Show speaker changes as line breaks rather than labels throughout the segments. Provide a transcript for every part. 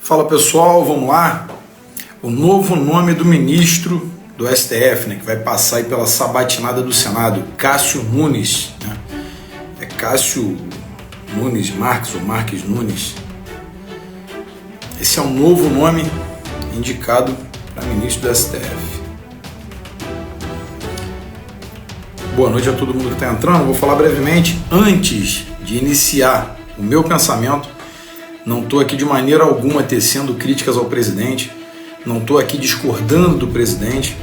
Fala pessoal, vamos lá. O novo nome do ministro do STF, que vai passar aí pela sabatinada do Senado, Cássio Nunes, É Cássio Nunes Marques ou Marques Nunes. Esse é um novo nome indicado para ministro do STF. Boa noite a todo mundo que está entrando. Vou falar brevemente antes de iniciar o meu pensamento. Não estou aqui de maneira alguma tecendo críticas ao presidente, não estou aqui discordando do presidente,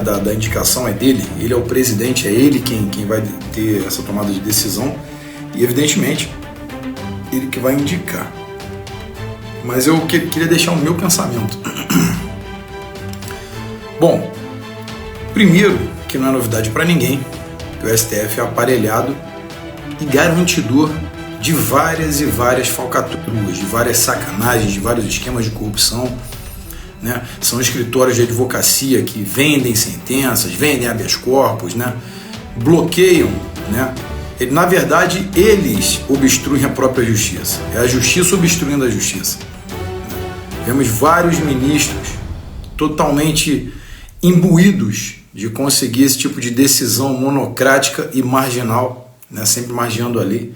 da indicação é dele, ele é o presidente, é ele quem vai ter essa tomada de decisão e evidentemente ele que vai indicar. Mas eu queria deixar o meu pensamento. Bom, primeiro, que não é novidade para ninguém, que o STF é aparelhado e garantidor de várias e várias falcatruas, de várias sacanagens, de vários esquemas de corrupção. São escritórios de advocacia que vendem sentenças, vendem habeas corpus, bloqueiam. Na verdade, eles obstruem a própria justiça. É a justiça obstruindo a justiça. Vemos vários ministros totalmente imbuídos de conseguir esse tipo de decisão monocrática e marginal, sempre margeando a lei.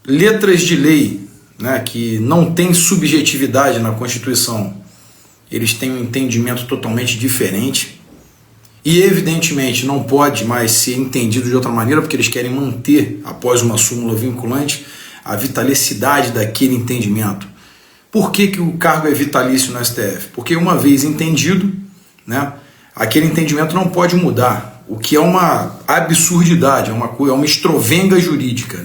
Letras de lei, que não tem subjetividade na Constituição, eles têm um entendimento totalmente diferente e evidentemente não pode mais ser entendido de outra maneira porque eles querem manter, após uma súmula vinculante, a vitalicidade daquele entendimento. Por que o cargo é vitalício no STF? Porque uma vez entendido, aquele entendimento não pode mudar, o que é uma absurdidade, é uma estrovenga jurídica,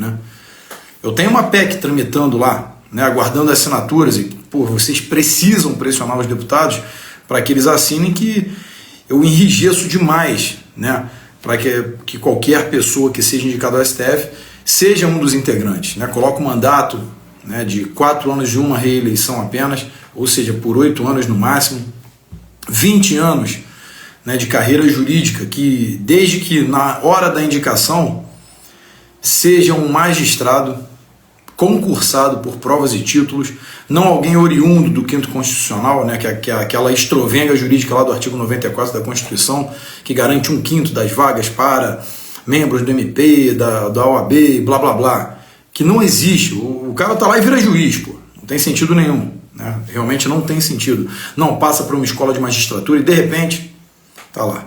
Eu tenho uma PEC tramitando lá, aguardando assinaturas, e vocês precisam pressionar os deputados para que eles assinem, que eu enrijeço demais, para que qualquer pessoa que seja indicada ao STF seja um dos integrantes. Coloca o mandato de 4 anos de uma reeleição apenas, ou seja, por 8 anos no máximo, 20 anos de carreira jurídica, que desde que na hora da indicação seja um magistrado concursado por provas e títulos, não alguém oriundo do 5º Constitucional, que é aquela estrovenga jurídica lá do artigo 94 da Constituição, que garante 1/5 das vagas para membros do MP, da OAB, blá blá blá, que não existe. O cara tá lá e vira juiz, não tem sentido nenhum, realmente não tem sentido. Não passa por uma escola de magistratura e de repente tá lá.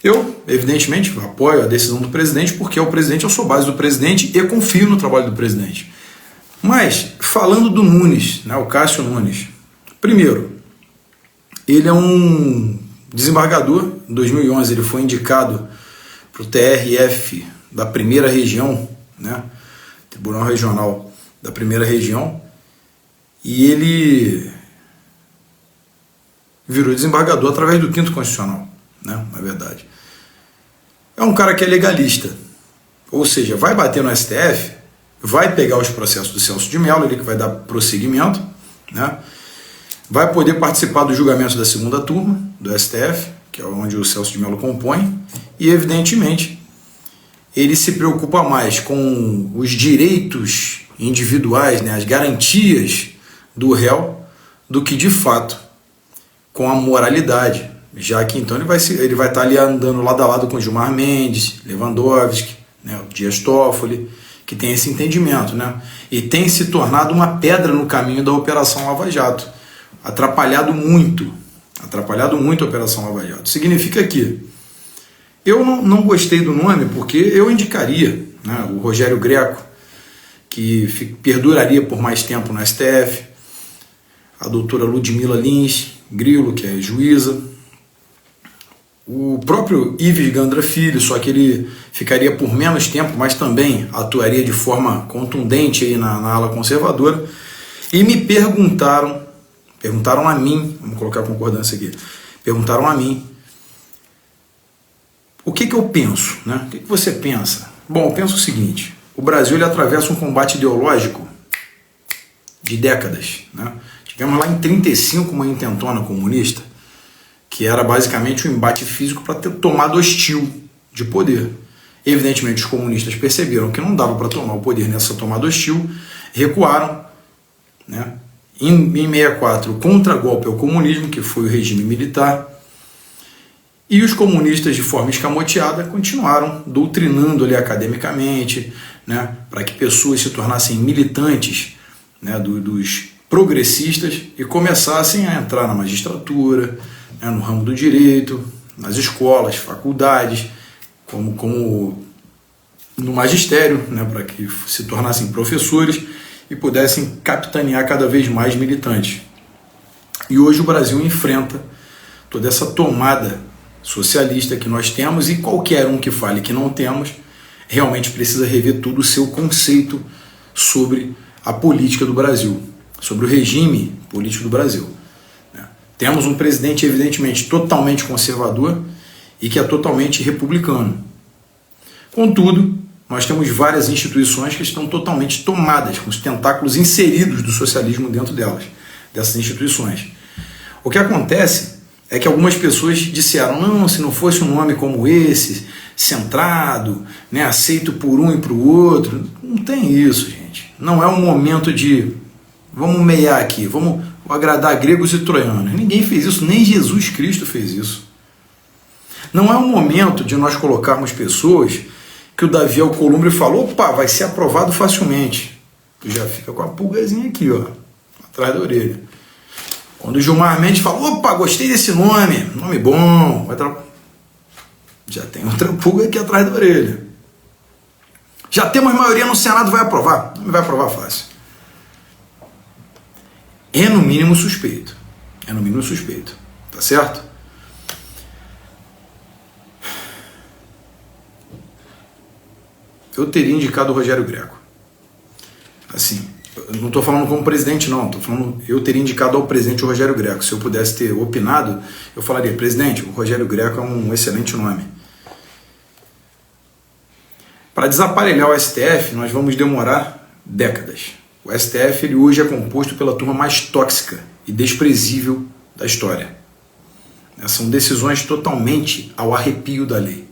Eu, evidentemente, apoio a decisão do presidente, porque é o presidente, eu sou base do presidente e confio no trabalho do presidente. Mas, falando do Nunes, o Cássio Nunes, primeiro, ele é um desembargador. Em 2011 ele foi indicado para o TRF da primeira região, Tribunal Regional da primeira região, e ele virou desembargador através do 5º Constitucional, na verdade. É um cara que é legalista, ou seja, vai bater no STF, vai pegar os processos do Celso de Mello, ele que vai dar prosseguimento, vai poder participar do julgamento da segunda turma do STF, que é onde o Celso de Mello compõe, e evidentemente ele se preocupa mais com os direitos individuais, as garantias do réu, do que de fato com a moralidade. Já que então ele vai estar ali andando lado a lado com Gilmar Mendes, Lewandowski, o Dias Toffoli, que tem esse entendimento, e tem se tornado uma pedra no caminho da Operação Lava Jato, atrapalhado muito a Operação Lava Jato. Significa que eu não gostei do nome, porque eu indicaria o Rogério Greco, que perduraria por mais tempo no STF, a doutora Ludmila Lins Grilo, que é juíza, o próprio Ives Gandra Filho, só que ele ficaria por menos tempo, mas também atuaria de forma contundente aí na ala conservadora. E me perguntaram a mim, vamos colocar a concordância aqui, perguntaram a mim, o que eu penso, O que você pensa? Bom, eu penso o seguinte, o Brasil ele atravessa um combate ideológico de décadas, Tivemos lá em 1935 uma intentona comunista, que era basicamente um embate físico para ter tomado hostil de poder. Evidentemente os comunistas perceberam que não dava para tomar o poder nessa tomada hostil, recuaram né? Em 64, contra-golpe ao comunismo, que foi o regime militar, e os comunistas, de forma escamoteada, continuaram doutrinando ali academicamente, né, para que pessoas se tornassem militantes, né, dos progressistas e começassem a entrar na magistratura, né, no ramo do direito, nas escolas, faculdades, como no magistério, né, para que se tornassem professores e pudessem capitanear cada vez mais militantes. E hoje o Brasil enfrenta toda essa tomada socialista que nós temos, e qualquer um que fale que não temos realmente precisa rever todo o seu conceito sobre a política do Brasil, sobre o regime político do Brasil. Temos um presidente evidentemente totalmente conservador e que é totalmente republicano. Contudo, nós temos várias instituições que estão totalmente tomadas, com os tentáculos inseridos do socialismo dentro delas, dessas instituições. O que acontece é que algumas pessoas disseram, não, se não fosse um nome como esse, centrado, né, aceito por um e por outro, não tem isso, gente. Não é um momento de, vamos meiar aqui, vamos agradar gregos e troianos. Ninguém fez isso, nem Jesus Cristo fez isso. Não é um momento de nós colocarmos pessoas que o Davi Alcolumbre falou, opa, vai ser aprovado facilmente. Tu já fica com a pulgazinha aqui, ó, atrás da orelha. Quando o Gilmar Mendes fala, opa, gostei desse nome bom, já tem outra pulga aqui atrás da orelha. Já temos maioria no Senado, vai aprovar? Não vai aprovar fácil. É no mínimo suspeito. É no mínimo suspeito. Tá certo? Eu teria indicado o Rogério Greco. Assim, eu não estou falando como presidente, não. Estou falando, eu teria indicado ao presidente o Rogério Greco. Se eu pudesse ter opinado, eu falaria, presidente, o Rogério Greco é um excelente nome. Para desaparelhar o STF, nós vamos demorar décadas. O STF ele hoje é composto pela turma mais tóxica e desprezível da história. São decisões totalmente ao arrepio da lei.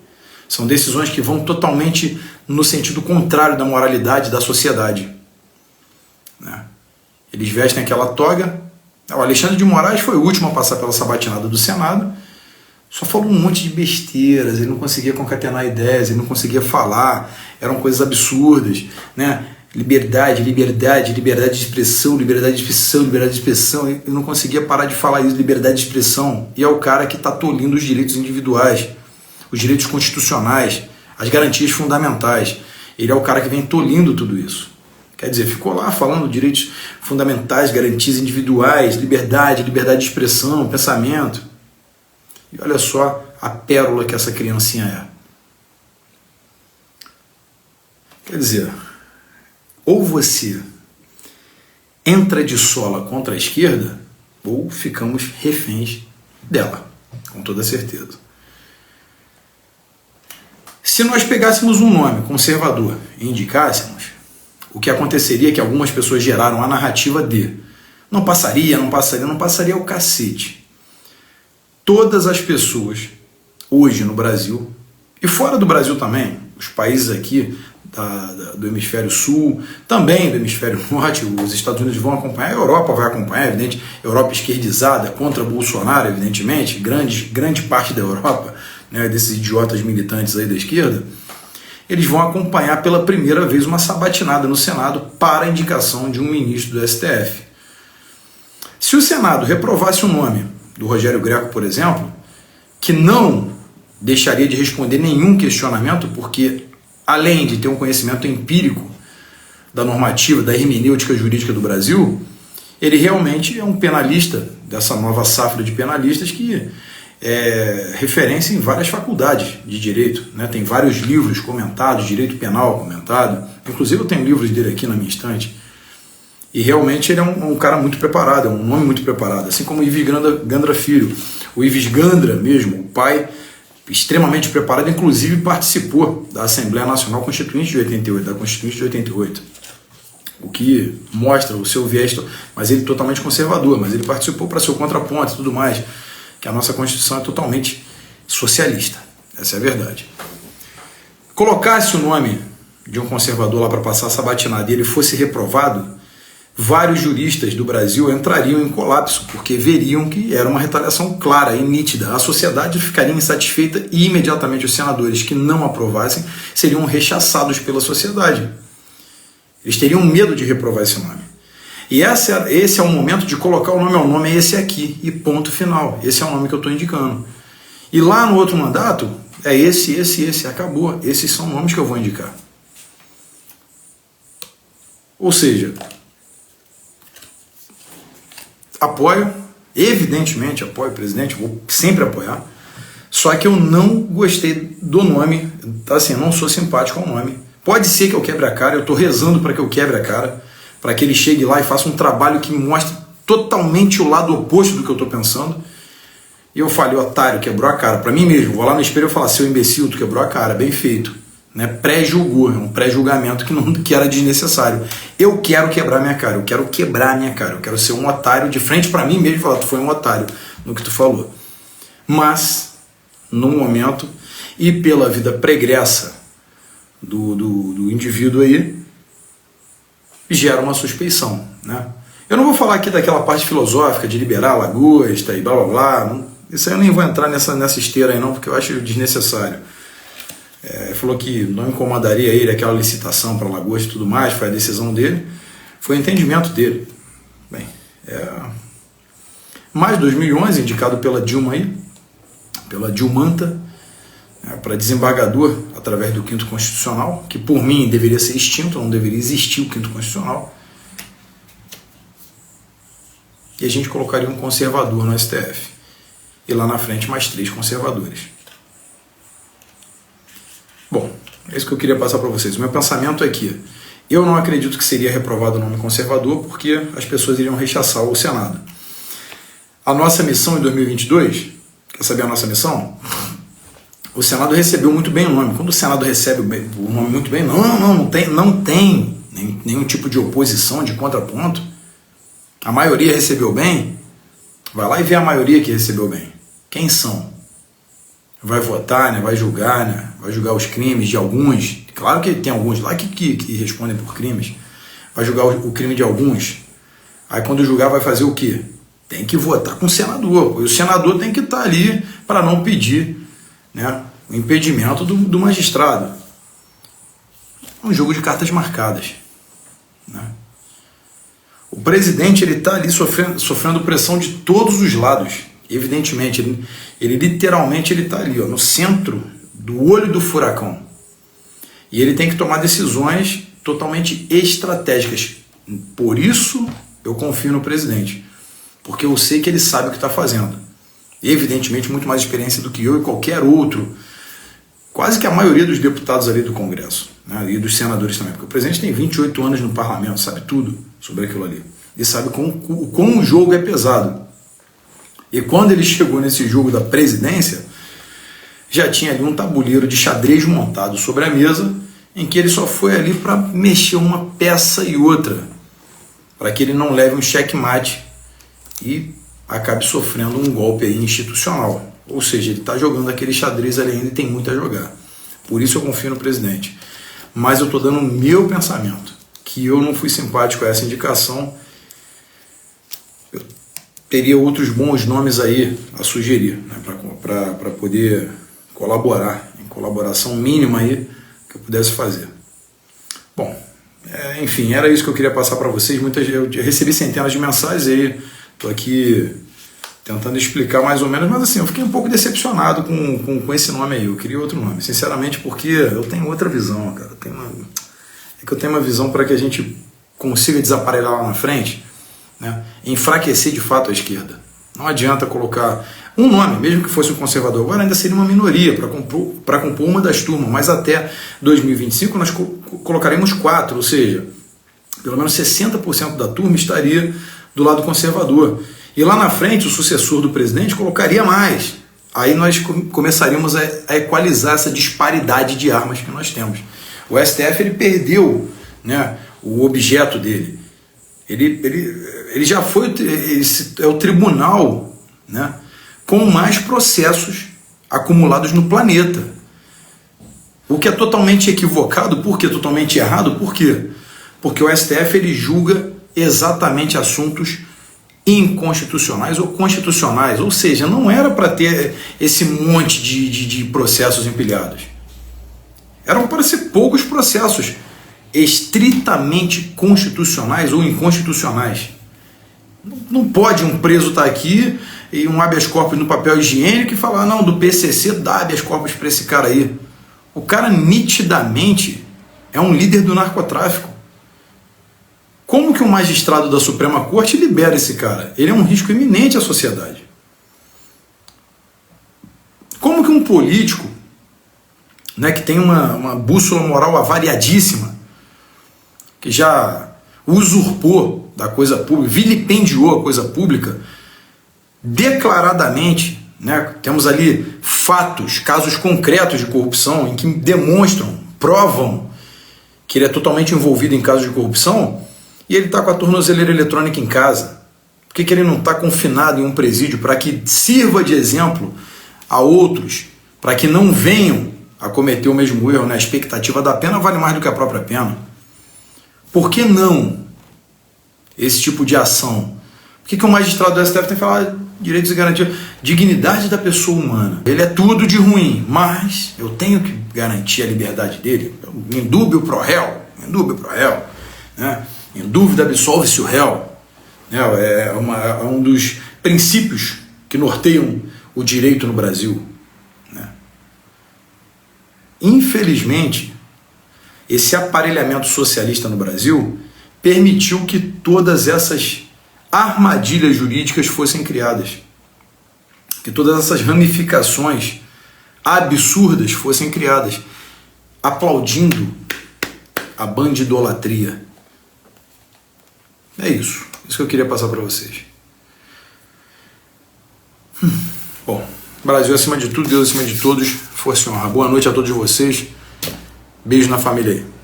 São decisões que vão totalmente no sentido contrário da moralidade da sociedade. Eles vestem aquela toga. O Alexandre de Moraes foi o último a passar pela sabatinada do Senado. Só falou um monte de besteiras, ele não conseguia concatenar ideias, ele não conseguia falar, eram coisas absurdas, né? Liberdade de expressão, liberdade de expressão, ele não conseguia parar de falar isso, liberdade de expressão, e é o cara que está tolhindo os direitos individuais, os direitos constitucionais, as garantias fundamentais. Ele é o cara que vem tolhindo tudo isso. Quer dizer, ficou lá falando direitos fundamentais, garantias individuais, liberdade de expressão, pensamento. E olha só a pérola que essa criancinha é. Quer dizer, ou você entra de sola contra a esquerda, ou ficamos reféns dela, com toda certeza. Se nós pegássemos um nome conservador e indicássemos, o que aconteceria é que algumas pessoas geraram a narrativa de não passaria o cacete. Todas as pessoas hoje no Brasil, e fora do Brasil também, os países aqui do hemisfério sul, também do hemisfério norte, os Estados Unidos vão acompanhar, a Europa vai acompanhar, evidente, Europa esquerdizada contra Bolsonaro, evidentemente, grande parte da Europa, né, desses idiotas militantes aí da esquerda, eles vão acompanhar pela primeira vez uma sabatinada no Senado para a indicação de um ministro do STF. Se o Senado reprovasse o nome do Rogério Greco, por exemplo, que não deixaria de responder nenhum questionamento, porque além de ter um conhecimento empírico da normativa, da hermenêutica jurídica do Brasil, ele realmente é um penalista dessa nova safra de penalistas que é referência em várias faculdades de direito, né? Tem vários livros comentados, direito penal comentado, inclusive eu tenho livros dele aqui na minha estante, e realmente ele é um cara muito preparado, é um nome muito preparado, assim como o Ives Gandra Filho, o Ives Gandra mesmo, o pai, extremamente preparado, inclusive participou da Assembleia Nacional Constituinte de 88, da Constituinte de 88, o que mostra o seu viés, mas ele totalmente conservador, mas ele participou para ser o contraponto e tudo mais, que a nossa Constituição é totalmente socialista, essa é a verdade. Colocasse o nome de um conservador lá para passar a sabatinada e ele fosse reprovado, vários juristas do Brasil entrariam em colapso, porque veriam que era uma retaliação clara e nítida. A sociedade ficaria insatisfeita e imediatamente os senadores que não aprovassem seriam rechaçados pela sociedade. Eles teriam medo de reprovar esse nome. E esse é o momento de colocar o nome ao nome, é esse aqui, e ponto final. Esse é o nome que eu estou indicando. E lá no outro mandato, é esse, acabou. Esses são nomes que eu vou indicar. Ou seja, apoio, evidentemente apoio o presidente, vou sempre apoiar, só que eu não gostei do nome, assim, eu não sou simpático ao nome. Pode ser que eu quebre a cara, eu estou rezando para que eu quebre a cara, para que ele chegue lá e faça um trabalho que mostre totalmente o lado oposto do que eu estou pensando. E eu falei, otário, quebrou a cara. Para mim mesmo, vou lá no espelho e falar, seu imbecil, tu quebrou a cara, bem feito. Né? Pré-julgou, é um pré-julgamento que era desnecessário. Eu quero quebrar minha cara, eu quero quebrar minha cara, eu quero ser um otário de frente para mim mesmo e falar, tu foi um otário no que tu falou. Mas, no momento, e pela vida pregressa do indivíduo aí, gera uma suspeição. Né? Eu não vou falar aqui daquela parte filosófica de liberar a lagosta e blá blá blá, isso aí eu nem vou entrar nessa esteira aí não, porque eu acho desnecessário. Ele falou que não incomodaria ele aquela licitação para lagosta e tudo mais, foi a decisão dele, foi o entendimento dele. Bem, mais 2011, indicado pela Dilma aí, pela Dilmanta, para desembargador através do 5º Constitucional, que por mim deveria ser extinto, não deveria existir o 5º Constitucional. E a gente colocaria um conservador no STF. E lá na frente mais 3 conservadores. Bom, é isso que eu queria passar para vocês. O meu pensamento é que eu não acredito que seria reprovado o nome conservador, porque as pessoas iriam rechaçar o Senado. A nossa missão em 2022, quer saber a nossa missão? O Senado recebeu muito bem o nome. Quando o Senado recebe o nome muito bem, não tem nenhum tipo de oposição, de contraponto. A maioria recebeu bem. Vai lá e vê a maioria que recebeu bem. Quem são? Vai votar, né? Vai julgar, né? Vai julgar os crimes de alguns. Claro que tem alguns lá que respondem por crimes. Vai julgar o crime de alguns. Aí quando julgar vai fazer o quê? Tem que votar com o senador. E o senador tem que estar ali para não pedir, né, o impedimento do magistrado. Um jogo de cartas marcadas. Né? O presidente está ali sofrendo pressão de todos os lados. Evidentemente, ele literalmente está ali, ó, no centro do olho do furacão. E ele tem que tomar decisões totalmente estratégicas. Por isso eu confio no presidente. Porque eu sei que ele sabe o que está fazendo. Evidentemente, muito mais experiência do que eu e qualquer outro. Quase que a maioria dos deputados ali do Congresso, né, e dos senadores também. Porque o presidente tem 28 anos no parlamento, sabe tudo sobre aquilo ali. E sabe como o jogo é pesado. E quando ele chegou nesse jogo da presidência, já tinha ali um tabuleiro de xadrez montado sobre a mesa, em que ele só foi ali para mexer uma peça e outra, para que ele não leve um checkmate e acabe sofrendo um golpe aí institucional. Ou seja, ele está jogando aquele xadrez ali ainda e tem muito a jogar. Por isso eu confio no presidente. Mas eu estou dando o meu pensamento, que eu não fui simpático a essa indicação. Eu teria outros bons nomes aí a sugerir, né, para poder colaborar, em colaboração mínima aí que eu pudesse fazer. Bom, enfim, era isso que eu queria passar para vocês. Eu recebi centenas de mensagens aí, estou aqui tentando explicar mais ou menos, mas assim, eu fiquei um pouco decepcionado com esse nome aí. Eu queria outro nome, sinceramente, porque eu tenho outra visão, cara. Eu tenho uma visão para que a gente consiga desaparelhar lá na frente, né, enfraquecer de fato a esquerda. Não adianta colocar um nome, mesmo que fosse um conservador, agora ainda seria uma minoria para compor uma das turmas, mas até 2025 nós colocaremos 4, ou seja, pelo menos 60% da turma estaria do lado conservador. E lá na frente o sucessor do presidente colocaria mais. Aí nós começaríamos a equalizar essa disparidade de armas que nós temos. O STF ele perdeu, né, o objeto dele. Ele já foi, é o tribunal, né, com mais processos acumulados no planeta. O que é totalmente equivocado. Por que totalmente errado? Por quê? Porque o STF ele julga exatamente assuntos inconstitucionais ou constitucionais, ou seja, não era para ter esse monte de processos empilhados. Eram para ser poucos processos estritamente constitucionais ou inconstitucionais. Não pode um preso estar aqui e um habeas corpus no papel higiênico e falar, não, do PCC dá habeas corpus para esse cara aí. O cara nitidamente é um líder do narcotráfico. Como que um magistrado da Suprema Corte libera esse cara? Ele é um risco iminente à sociedade. Como que um político, né, que tem uma bússola moral avariadíssima, que já usurpou da coisa pública, vilipendiou a coisa pública, declaradamente, né, temos ali fatos, casos concretos de corrupção, em que demonstram, provam que ele é totalmente envolvido em casos de corrupção, e ele está com a tornozeleira eletrônica em casa. Por que ele não está confinado em um presídio para que sirva de exemplo a outros, para que não venham a cometer o mesmo erro? Na expectativa da pena vale mais do que a própria pena. Por que não esse tipo de ação? Por que o magistrado do STF tem que falar direitos e garantias? Dignidade da pessoa humana. Ele é tudo de ruim, mas eu tenho que garantir a liberdade dele. Indúbio pro réu, né? Em dúvida absolve-se o réu. É um dos princípios que norteiam o direito no Brasil. Né? Infelizmente, esse aparelhamento socialista no Brasil permitiu que todas essas armadilhas jurídicas fossem criadas, que todas essas ramificações absurdas fossem criadas, aplaudindo a bandidolatria. É isso que eu queria passar para vocês. Bom, Brasil acima de tudo, Deus acima de todos, força e honra. Boa noite a todos vocês, beijo na família aí.